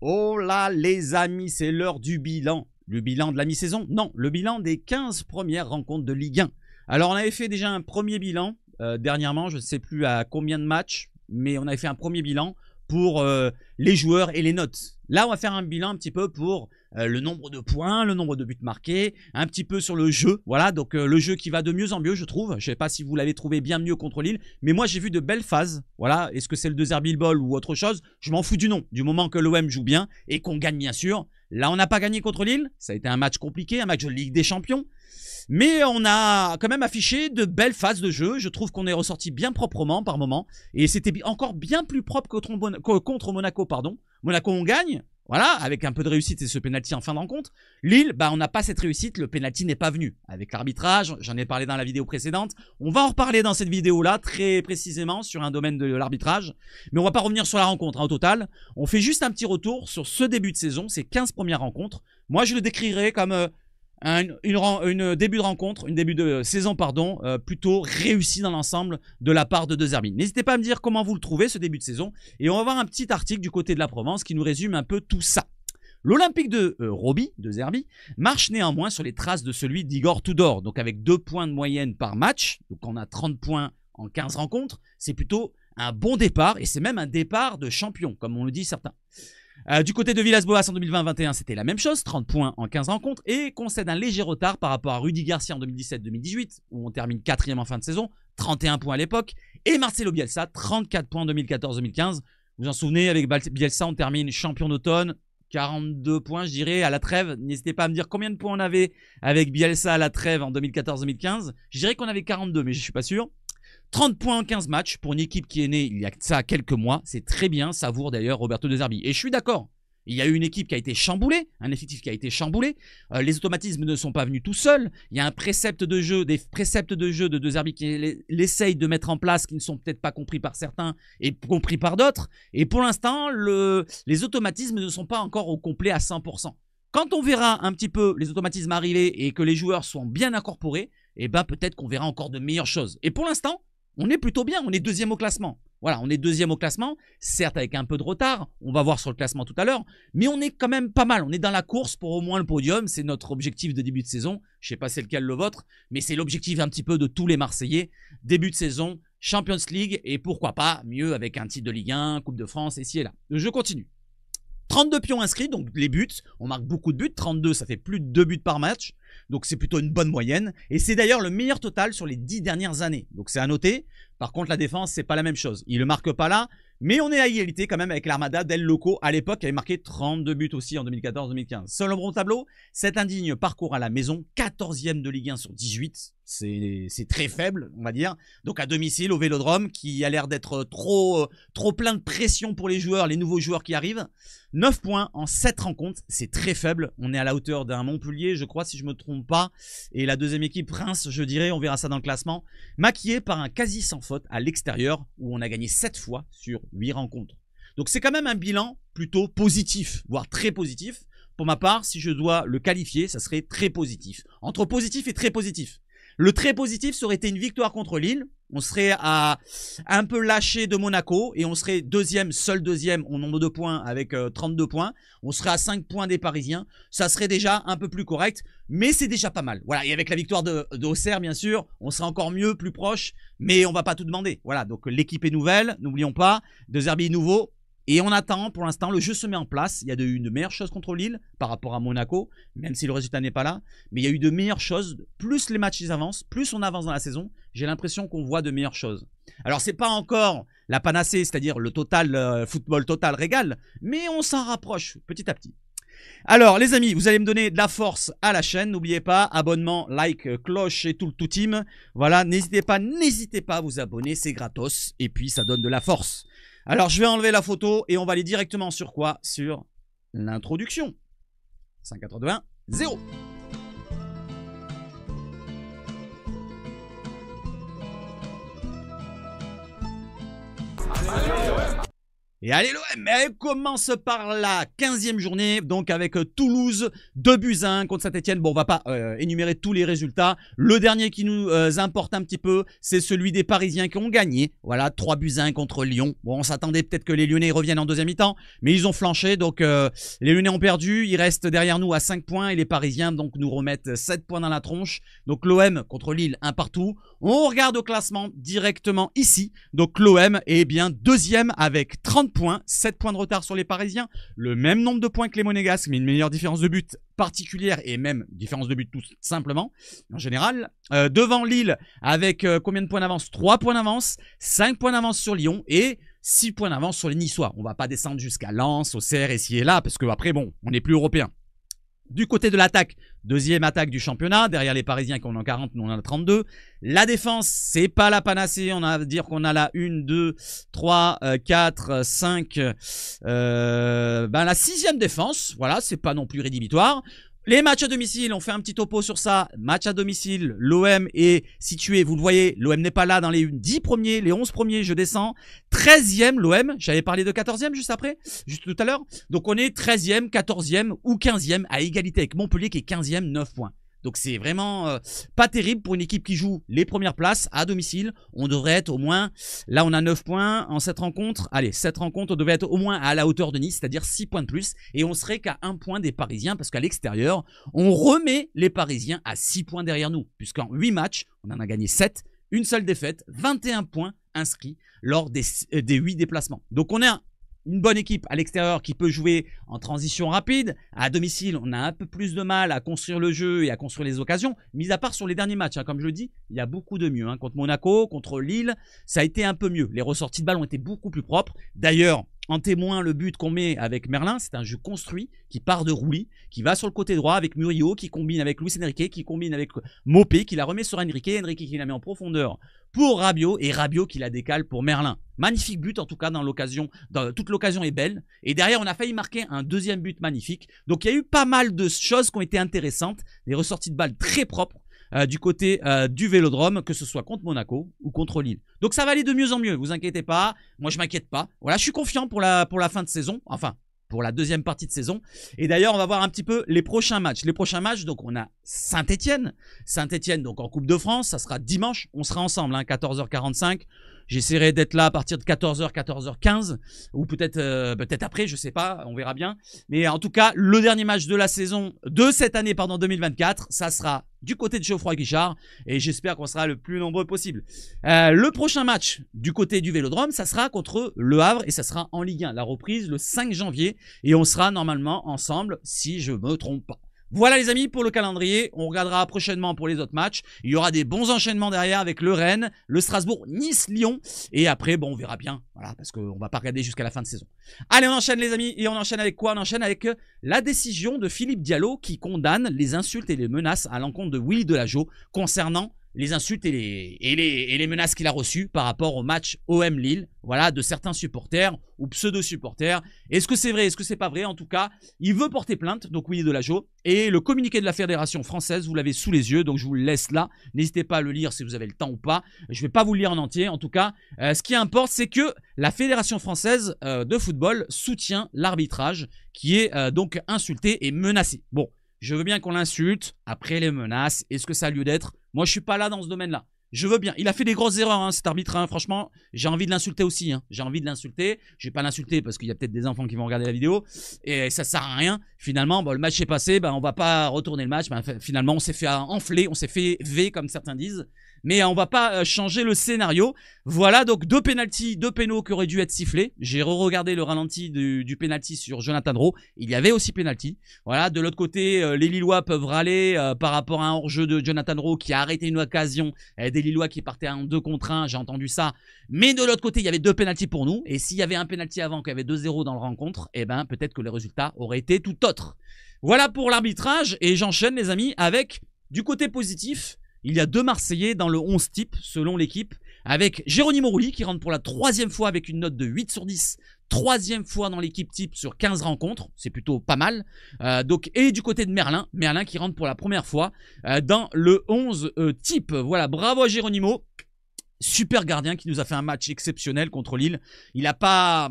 Oh là les amis, c'est l'heure du bilan. Le bilan de la mi-saison? Non, le bilan des 15 premières rencontres de Ligue 1. Alors on avait fait déjà un premier bilan dernièrement, je ne sais plus à combien de matchs, mais on avait fait un premier bilan pour les joueurs et les notes. Là on va faire un bilan un petit peu pour le nombre de points, le nombre de buts marqués, un petit peu sur le jeu. Voilà, donc le jeu qui va de mieux en mieux je trouve. Je ne sais pas si vous l'avez trouvé bien mieux contre Lille, mais moi j'ai vu de belles phases. Voilà, est-ce que c'est le De Zerbi Ball ou autre chose? Je m'en fous du nom, du moment que l'OM joue bien et qu'on gagne bien sûr. Là on n'a pas gagné contre Lille, ça a été un match compliqué, un match de Ligue des Champions. Mais on a quand même affiché de belles phases de jeu. Je trouve qu'on est ressorti bien proprement par moment. Et c'était encore bien plus propre que contre Monaco. Pardon. Monaco, on gagne. Voilà, avec un peu de réussite et ce penalty en fin de rencontre. Lille, bah, on n'a pas cette réussite. Le penalty n'est pas venu. Avec l'arbitrage, j'en ai parlé dans la vidéo précédente. On va en reparler dans cette vidéo-là, très précisément, sur un domaine de l'arbitrage. Mais on va pas revenir sur la rencontre au total. On fait juste un petit retour sur ce début de saison, ces 15 premières rencontres. Moi, je le décrirais comme une début de rencontre, une début de saison, pardon, plutôt réussi dans l'ensemble de la part de De Zerbi. N'hésitez pas à me dire comment vous le trouvez, ce début de saison. Et on va voir un petit article du côté de la Provence qui nous résume un peu tout ça. L'Olympique de Roby, De Zerbi, marche néanmoins sur les traces de celui d'Igor Tudor. Donc avec 2 points de moyenne par match, donc on a 30 points en 15 rencontres. C'est plutôt un bon départ et c'est même un départ de champion, comme on le dit certains. Du côté de Villas-Boas en 2020-21, c'était la même chose, 30 points en 15 rencontres et concède un léger retard par rapport à Rudy Garcia en 2017-2018 où on termine 4e en fin de saison, 31 points à l'époque, et Marcelo Bielsa, 34 points en 2014-2015. Vous vous en souvenez, avec Bielsa, on termine champion d'automne, 42 points, je dirais, à la trêve. N'hésitez pas à me dire combien de points on avait avec Bielsa à la trêve en 2014-2015. Je dirais qu'on avait 42, mais je ne suis pas sûr. 30 points en 15 matchs pour une équipe qui est née il y a ça quelques mois. C'est très bien, savoure d'ailleurs Roberto De Zerbi. Et je suis d'accord, il y a eu une équipe qui a été chamboulée, un effectif qui a été chamboulé. Les automatismes ne sont pas venus tout seuls. Il y a un précepte de jeu, des préceptes de jeu de De Zerbi qui essaye de mettre en place, qui ne sont peut-être pas compris par certains et compris par d'autres. Et pour l'instant, les automatismes ne sont pas encore au complet à 100%. Quand on verra un petit peu les automatismes arriver et que les joueurs sont bien incorporés, eh ben peut-être qu'on verra encore de meilleures choses. Et pour l'instant, on est plutôt bien, on est 2e au classement. Voilà, on est 2e au classement, certes avec un peu de retard, on va voir sur le classement tout à l'heure, mais on est quand même pas mal, on est dans la course pour au moins le podium, c'est notre objectif de début de saison, je sais pas c'est lequel le vôtre, mais c'est l'objectif un petit peu de tous les Marseillais, début de saison, Champions League, et pourquoi pas mieux avec un titre de Ligue 1, Coupe de France, ici et là. Je continue. 32 pions inscrits, donc les buts, on marque beaucoup de buts, 32 ça fait plus de 2 buts par match, donc c'est plutôt une bonne moyenne, et c'est d'ailleurs le meilleur total sur les 10 dernières années, donc c'est à noter. Par contre la défense c'est pas la même chose, il ne marque pas là, mais on est à égalité quand même avec l'Armada d'El Loco à l'époque qui avait marqué 32 buts aussi en 2014-2015. Seul bon tableau, cet indigne parcours à la maison, 14e de Ligue 1 sur 18, c'est très faible on va dire, donc à domicile au Vélodrome qui a l'air d'être trop plein de pression pour les joueurs, les nouveaux joueurs qui arrivent. 9 points en 7 rencontres, c'est très faible, on est à la hauteur d'un Montpellier je crois si je me trompe pas, et la deuxième équipe Reims je dirais, on verra ça dans le classement, maquillé par un quasi sans faute à l'extérieur où on a gagné 7 fois sur 8 rencontres. Donc c'est quand même un bilan plutôt positif, voire très positif. Pour ma part, si je dois le qualifier, ça serait très positif. Entre positif et très positif. Le très positif, ça aurait été une victoire contre Lille. On serait à un peu lâché de Monaco et on serait seul deuxième au nombre de points avec 32 points. On serait à 5 points des Parisiens. Ça serait déjà un peu plus correct, mais c'est déjà pas mal. Voilà, et avec la victoire de Auxerre, bien sûr, on serait encore mieux, plus proche, mais on va pas tout demander. Voilà, donc l'équipe est nouvelle, n'oublions pas, De Zerbi est nouveau. Et on attend, pour l'instant, le jeu se met en place. Il y a eu de meilleures choses contre Lille par rapport à Monaco, même si le résultat n'est pas là. Mais il y a eu de meilleures choses. Plus les matchs ils avancent, plus on avance dans la saison, j'ai l'impression qu'on voit de meilleures choses. Alors, c'est pas encore la panacée, c'est-à-dire le total, football total régal, mais on s'en rapproche petit à petit. Alors, les amis, vous allez me donner de la force à la chaîne. N'oubliez pas, abonnement, like, cloche et tout le team. Voilà, n'hésitez pas à vous abonner, c'est gratos. Et puis, ça donne de la force. Alors, je vais enlever la photo et on va aller directement sur quoi? Sur l'introduction. 581 0. Et allez l'OM, elle commence par la 15e journée, donc avec Toulouse, 2-1 contre Saint-Etienne. Bon, on va pas énumérer tous les résultats. Le dernier qui nous importe un petit peu, c'est celui des Parisiens qui ont gagné. Voilà, 3-1 contre Lyon. Bon, on s'attendait peut-être que les Lyonnais reviennent en deuxième mi-temps, mais ils ont flanché. Donc, les Lyonnais ont perdu. Ils restent derrière nous à 5 points et les Parisiens donc nous remettent 7 points dans la tronche. Donc, l'OM contre Lille, un partout. On regarde au classement directement ici. Donc, l'OM est bien deuxième avec 30 points, 7 points de retard sur les Parisiens, le même nombre de points que les Monégasques, mais une meilleure différence de but particulière et même différence de but tout simplement, en général. Devant Lille, avec combien de points d'avance? 3 points d'avance, 5 points d'avance sur Lyon et 6 points d'avance sur les Niçois. On va pas descendre jusqu'à Lens, Auxerre, ici et là, parce que après, bon, on n'est plus européen. Du côté de l'attaque, deuxième attaque du championnat, derrière les Parisiens qui en ont 40, nous on en a 32. La défense, c'est pas la panacée, on va dire qu'on a la 1, 2, 3, 4, 5, la 6e défense, voilà, c'est pas non plus rédhibitoire. Les matchs à domicile, on fait un petit topo sur ça. Match à domicile, l'OM est situé, vous le voyez, l'OM n'est pas là dans les 10 premiers, les 11 premiers, je descends. 13e, l'OM, j'avais parlé de 14e juste après, juste tout à l'heure. Donc on est 13e, 14e ou 15e à égalité avec Montpellier qui est 15e, 9 points. Donc c'est vraiment pas terrible pour une équipe qui joue les premières places à domicile. On devrait être au moins, là on a 9 points en 7 rencontres. Allez, 7 rencontres, on devrait être au moins à la hauteur de Nice, c'est-à-dire 6 points de plus. Et on serait qu'à 1 point des Parisiens parce qu'à l'extérieur, on remet les Parisiens à 6 points derrière nous. Puisqu'en 8 matchs, on en a gagné 7, une seule défaite, 21 points inscrits lors des 8 déplacements. Donc on est une bonne équipe à l'extérieur qui peut jouer en transition rapide. À domicile, on a un peu plus de mal à construire le jeu et à construire les occasions. Mis à part sur les derniers matchs, hein, comme je le dis, il y a beaucoup de mieux. Hein. Contre Monaco, contre Lille, ça a été un peu mieux. Les ressorties de balles ont été beaucoup plus propres. D'ailleurs, en témoin, le but qu'on met avec Merlin, c'est un jeu construit qui part de Roulis, qui va sur le côté droit avec Murillo, qui combine avec Luis Enrique, qui combine avec Mopé, qui la remet sur Enrique, Enrique qui la met en profondeur pour Rabiot et Rabiot qui la décale pour Merlin. Magnifique but en tout cas dans l'occasion, toute l'occasion est belle. Et derrière on a failli marquer un deuxième but magnifique. Donc il y a eu pas mal de choses qui ont été intéressantes, des ressorties de balles très propres du côté du Vélodrome, que ce soit contre Monaco ou contre Lille. Donc ça va aller de mieux en mieux, vous inquiétez pas. Moi je m'inquiète pas. Voilà, je suis confiant pour la fin de saison, enfin pour la deuxième partie de saison. Et d'ailleurs, on va voir un petit peu les prochains matchs. Les prochains matchs, donc on a Saint-Etienne. Saint-Etienne, donc en Coupe de France, ça sera dimanche. On sera ensemble, hein, 14h45. J'essaierai d'être là à partir de 14h, 14h15. Ou peut-être après, je sais pas, on verra bien. Mais en tout cas, le dernier match de la saison, de cette année, 2024, ça sera du côté de Geoffroy-Guichard. Et j'espère qu'on sera le plus nombreux possible. Le prochain match du côté du Vélodrome, ça sera contre Le Havre et ça sera en Ligue 1. La reprise le 5 janvier. Et on sera normalement ensemble, si je me trompe pas. Voilà les amis pour le calendrier, on regardera prochainement pour les autres matchs. Il y aura des bons enchaînements derrière avec le Rennes, le Strasbourg, Nice, Lyon. Et après, bon, on verra bien, voilà, parce qu'on va pas regarder jusqu'à la fin de saison. Allez, on enchaîne les amis, et on enchaîne avec quoi? On enchaîne avec la décision de Philippe Diallo qui condamne les insultes et les menaces à l'encontre de Willy Delageau concernant les insultes et les menaces qu'il a reçues par rapport au match OM Lille, voilà, de certains supporters ou pseudo-supporters. Est-ce que c'est vrai, est-ce que c'est pas vrai? En tout cas, il veut porter plainte, donc Willy Delageau, et le communiqué de la Fédération française, vous l'avez sous les yeux, donc je vous le laisse là. N'hésitez pas à le lire si vous avez le temps ou pas. Je vais pas vous le lire en entier, en tout cas. Ce qui importe, c'est que la Fédération française de football soutient l'arbitrage qui est donc insulté et menacé. Bon, je veux bien qu'on l'insulte, après les menaces, est-ce que ça a lieu d'être? Moi, je suis pas là dans ce domaine-là. Je veux bien. Il a fait des grosses erreurs, hein, cet arbitre. Hein. Franchement, j'ai envie de l'insulter aussi. Hein. J'ai envie de l'insulter. Je vais pas l'insulter parce qu'il y a peut-être des enfants qui vont regarder la vidéo. Et ça sert à rien. Finalement, bon, le match est passé. Ben, on va pas retourner le match. Ben, finalement, on s'est fait enfler. On s'est fait V, comme certains disent. Mais on va pas changer le scénario. Voilà, donc 2 pénaltys, 2 pénaux qui auraient dû être sifflés. J'ai re-regardé le ralenti du pénalty sur Jonathan Rowe. Il y avait aussi pénalty. Voilà, de l'autre côté, les Lillois peuvent râler par rapport à un hors-jeu de Jonathan Rowe qui a arrêté une occasion. Des Lillois qui partaient en 2 contre 1, j'ai entendu ça. Mais de l'autre côté, il y avait 2 pénaltys pour nous. Et s'il y avait un pénalty avant, qu'il y avait 2-0 dans la rencontre, eh ben peut-être que le résultat aurait été tout autre. Voilà pour l'arbitrage. Et j'enchaîne les amis avec du côté positif. Il y a 2 Marseillais dans le 11 type, selon l'équipe, avec Geronimo Rulli qui rentre pour la 3e fois avec une note de 8 sur 10. 3e fois dans l'équipe type sur 15 rencontres, c'est plutôt pas mal. Et du côté de Merlin qui rentre pour la première fois dans le 11 type. Voilà, bravo à Geronimo. super gardien qui nous a fait un match exceptionnel contre Lille. Il n'a pas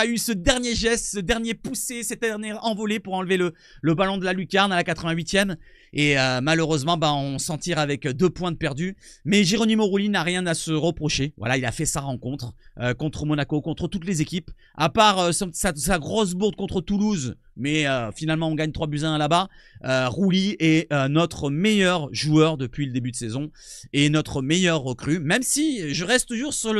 eu ce dernier geste, ce dernier poussé, cette dernière envolée pour enlever le ballon de la lucarne à la 88e. Et malheureusement, on s'en tire avec 2 points de perdus. Mais Geronimo Rulli n'a rien à se reprocher. Voilà, il a fait sa rencontre contre Monaco, contre toutes les équipes. À part sa grosse bourde contre Toulouse. Mais finalement, on gagne 3-1 là-bas. Rulli est notre meilleur joueur depuis le début de saison. Et notre meilleur recrue. Même si je reste toujours sur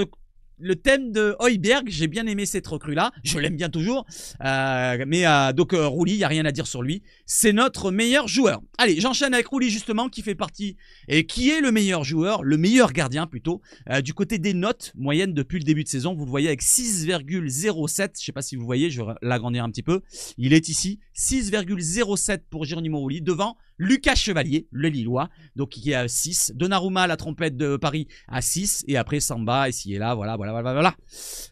le thème de Højbjerg, j'ai bien aimé cette recrue-là. Je l'aime bien toujours. Donc Rulli, il n'y a rien à dire sur lui. C'est notre meilleur joueur. Allez, j'enchaîne avec Rulli justement, qui fait partie et qui est le meilleur joueur, le meilleur gardien plutôt, du côté des notes moyennes depuis le début de saison. Vous le voyez avec 6,07. Je ne sais pas si vous voyez, je vais l'agrandir un petit peu. Il est ici, 6,07 pour Geronimo Rulli, devant Lucas Chevalier, le Lillois, donc qui est à 6. Donnarumma, la trompette de Paris, à 6. Et après Samba, ici et là, voilà.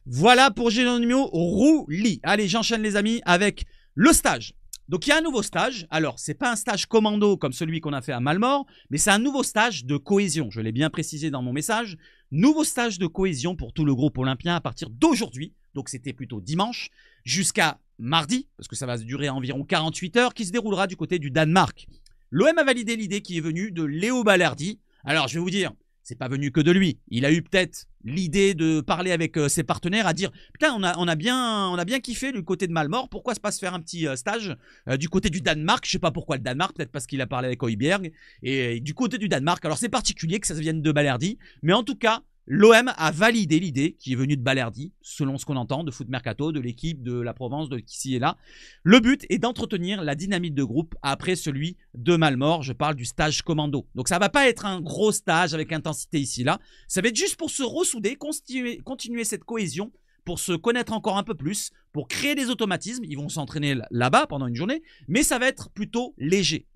Voilà pour Geronimo Rulli. Allez, j'enchaîne les amis avec le stage. Donc il y a un nouveau stage. Alors, c'est pas un stage commando comme celui qu'on a fait à Malmort, mais c'est un nouveau stage de cohésion. Je l'ai bien précisé dans mon message. Nouveau stage de cohésion pour tout le groupe olympien à partir d'aujourd'hui. Donc c'était plutôt dimanche jusqu'à mardi, parce que ça va durer environ 48 heures, qui se déroulera du côté du Danemark. L'OM a validé l'idée qui est venue de Léo Balerdi. Alors, je vais vous dire, c'est pas venu que de lui. Il a eu peut-être l'idée de parler avec ses partenaires, à dire « Putain, on a bien kiffé du côté de Malmort, pourquoi pas se faire un petit stage du côté du Danemark ?» Je sais pas pourquoi le Danemark, peut-être parce qu'il a parlé avec Højbjerg. Et du côté du Danemark, alors c'est particulier que ça vienne de Balerdi, mais en tout cas, l'OM a validé l'idée qui est venue de Balerdi, selon ce qu'on entend, de Foot Mercato, de l'équipe, de la Provence, de qui est là. Le but est d'entretenir la dynamique de groupe après celui de Malmort. Je parle du stage commando. Donc ça ne va pas être un gros stage avec intensité ici, là. Ça va être juste pour se ressouder, continuer cette cohésion, pour se connaître encore un peu plus, pour créer des automatismes. Ils vont s'entraîner là-bas pendant une journée, mais ça va être plutôt léger.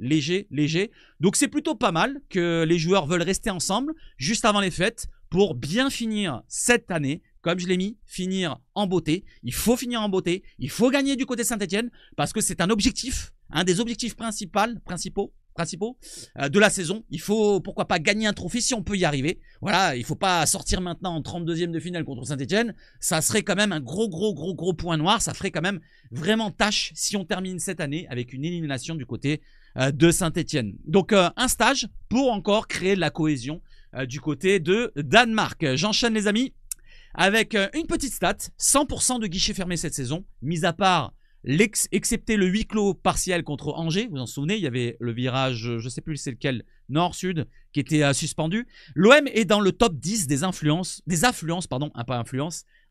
Donc c'est plutôt pas mal que les joueurs veulent rester ensemble juste avant les fêtes pour bien finir cette année, comme je l'ai mis, finir en beauté. Il faut finir en beauté, il faut gagner du côté Saint-Etienne, parce que c'est un objectif, un des objectifs principaux de la saison. Il faut, pourquoi pas, gagner un trophée si on peut y arriver. Voilà, il ne faut pas sortir maintenant en 32e de finale contre Saint-Etienne. Ça serait quand même un gros point noir. Ça ferait quand même vraiment tâche si on termine cette année avec une élimination du côté de Saint-Etienne. Donc un stage pour encore créer de la cohésion du côté de Danemark. J'enchaîne les amis avec une petite stat. 100% de guichets fermés cette saison, mis à part excepté le huis clos partiel contre Angers. Vous vous en souvenez, il y avait le virage, je ne sais plus c'est lequel, nord-sud, qui était suspendu. L'OM est dans le top 10 des affluences,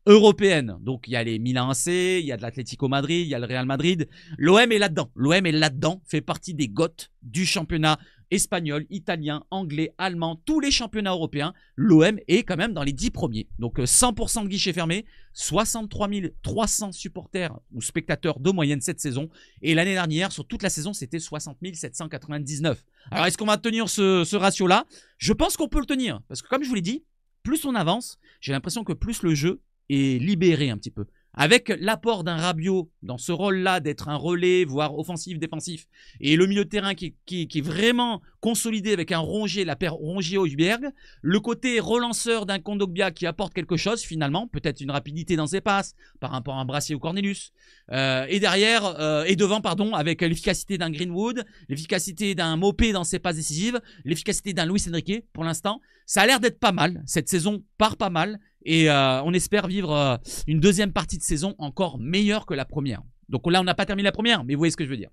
européennes. Donc il y a les Milan AC, il y a de l'Atlético Madrid, il y a le Real Madrid. L'OM est là-dedans, fait partie des GOAT du championnat espagnol, italien, anglais, allemand, tous les championnats européens. L'OM est quand même dans les 10 premiers. Donc 100% de guichets fermés, 63 300 supporters ou spectateurs de moyenne cette saison. Et l'année dernière, sur toute la saison, c'était 60 799. Alors est-ce qu'on va tenir ce ratio-là? Je pense qu'on peut le tenir. Parce que comme je vous l'ai dit, plus on avance, j'ai l'impression que plus le jeu est libéré un petit peu. Avec l'apport d'un Rabiot dans ce rôle-là d'être un relais, voire offensif, défensif, et le milieu de terrain qui est vraiment consolidé avec un Rongier, la paire Rongier-Højbjerg, le côté relanceur d'un Kondogbia qui apporte quelque chose finalement, peut-être une rapidité dans ses passes par rapport à un Brassier ou Cornelius, et devant, avec l'efficacité d'un Greenwood, l'efficacité d'un Mopé dans ses passes décisives, l'efficacité d'un Luis Enrique pour l'instant. Ça a l'air d'être pas mal, cette saison part pas mal. Et on espère vivre une deuxième partie de saison encore meilleure que la première. Donc là, on n'a pas terminé la première, mais vous voyez ce que je veux dire.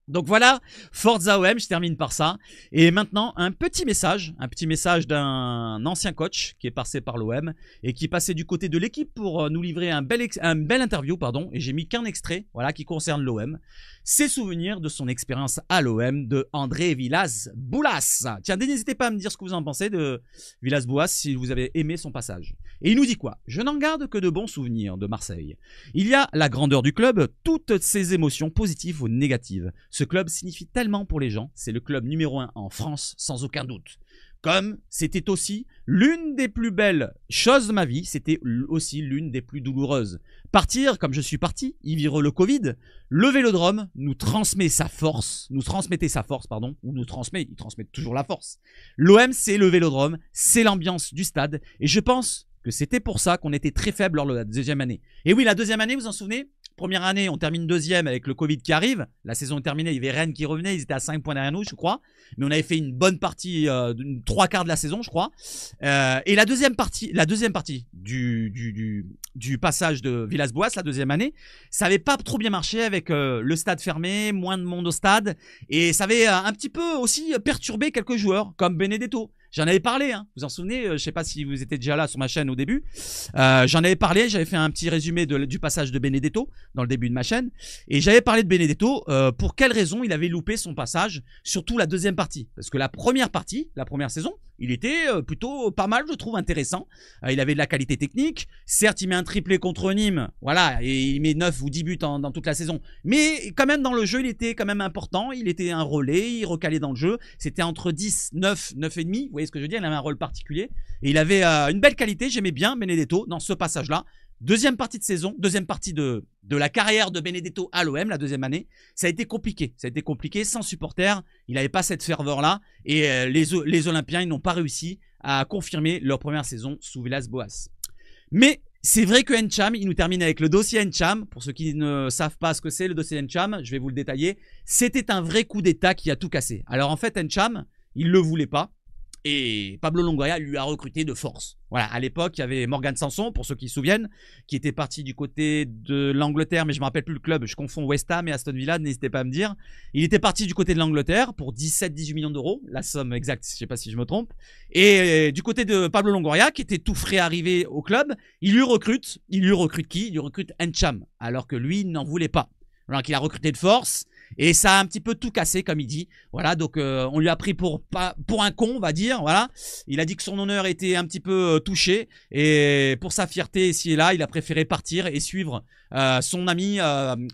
Donc voilà, Forza OM, je termine par ça. Et maintenant, un petit message d'un ancien coach qui est passé par l'OM et qui passait du côté de l'équipe pour nous livrer un bel interview, et j'ai mis qu'un extrait, voilà, qui concerne l'OM. Ses souvenirs de son expérience à l'OM de André Villas-Boas. Tiens, n'hésitez pas à me dire ce que vous en pensez de Villas-Boas si vous avez aimé son passage. Et il nous dit quoi? Je n'en garde que de bons souvenirs de Marseille. Il y a la grandeur du club, toutes ses émotions positives ou négatives. Ce club signifie tellement pour les gens, c'est le club numéro 1 en France, sans aucun doute. comme c'était aussi l'une des plus belles choses de ma vie, c'était aussi l'une des plus douloureuses. Partir, comme je suis parti, y vivre le Covid, le Vélodrome nous transmettait sa force, il transmet toujours la force. L'OM, c'est le Vélodrome, c'est l'ambiance du stade, et je pense que c'était pour ça qu'on était très faible lors de la deuxième année. Et oui, la deuxième année, vous vous en souvenez? Première année, on termine deuxième avec le Covid qui arrive. La saison est terminée, il y avait Rennes qui revenait, ils étaient à 5 points derrière nous, je crois. Mais on avait fait une bonne partie, trois quarts de la saison, je crois. Et la deuxième partie du passage de Villas-Boas, la deuxième année, ça avait pas trop bien marché avec le stade fermé, moins de monde au stade. Et ça avait un petit peu aussi perturbé quelques joueurs, comme Benedetto. J'en avais parlé, hein. Vous en souvenez? Je sais pas si vous étiez déjà là sur ma chaîne au début. J'en avais parlé, j'avais fait un petit résumé du passage de Benedetto dans le début de ma chaîne. Et j'avais parlé de Benedetto, pour quelle raison il avait loupé son passage, surtout la deuxième partie. Parce que la première partie, la première saison, il était plutôt pas mal, je trouve, intéressant. Il avait de la qualité technique. Certes, il met un triplé contre Nîmes, voilà, et il met 9 ou 10 buts dans toute la saison. Mais quand même, dans le jeu, il était quand même important. Il était un relais, il recalait dans le jeu. C'était entre 10, 9, 9,5. Vous voyez ce que je veux dire? Il avait un rôle particulier. Et il avait une belle qualité. J'aimais bien Benedetto dans ce passage-là. Deuxième partie de saison, deuxième partie de la carrière de Benedetto à l'OM, la deuxième année, ça a été compliqué. Ça a été compliqué, sans supporters, il n'avait pas cette ferveur-là. Et les Olympiens, ils n'ont pas réussi à confirmer leur première saison sous Villas-Boas. Mais c'est vrai que Ntcham, il nous termine avec le dossier Ntcham. Pour ceux qui ne savent pas ce que c'est le dossier Ntcham, je vais vous le détailler. C'était un vrai coup d'état qui a tout cassé. Alors en fait, Ntcham, il ne le voulait pas. Et Pablo Longoria lui a recruté de force. Voilà, à l'époque, il y avait Morgan Sanson, pour ceux qui se souviennent, qui était parti du côté de l'Angleterre, mais je ne me rappelle plus le club, je confonds West Ham et Aston Villa, n'hésitez pas à me dire. Il était parti du côté de l'Angleterre pour 17-18 millions d'euros, la somme exacte, je ne sais pas si je me trompe. Et du côté de Pablo Longoria, qui était tout frais arrivé au club, il lui recrute qui? Il lui recrute Ntcham, alors que lui, il n'en voulait pas. Alors qu'il a recruté de force. Et ça a un petit peu tout cassé, comme il dit. Voilà, donc on lui a pris pour un con, on va dire. Voilà, il a dit que son honneur était un petit peu touché. Et pour sa fierté ici et là, il a préféré partir et suivre son ami,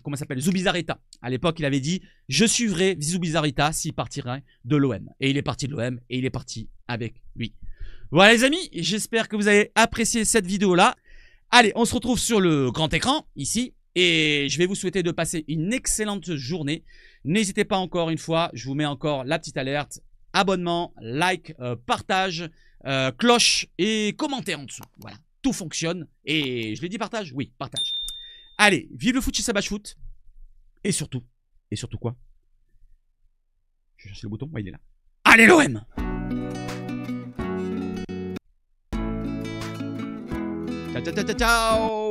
comment ça s'appelle, Zubizarreta. À l'époque, il avait dit « Je suivrai Zubizarreta s'il partirait de l'OM ». Et il est parti de l'OM et il est parti avec lui. Voilà les amis, j'espère que vous avez apprécié cette vidéo-là. Allez, on se retrouve sur le grand écran, ici. Et je vais vous souhaiter de passer une excellente journée. N'hésitez pas encore une fois, je vous mets encore la petite alerte. Abonnement, like, partage, cloche et commentaire en dessous. Voilà, tout fonctionne. Et je l'ai dit partage? Oui, partage. Allez, vive le foot chez Sabachout. Et surtout quoi? Je vais chercher le bouton, ouais, il est là. Allez l'OM! Ciao, ciao, ciao, ciao, ciao!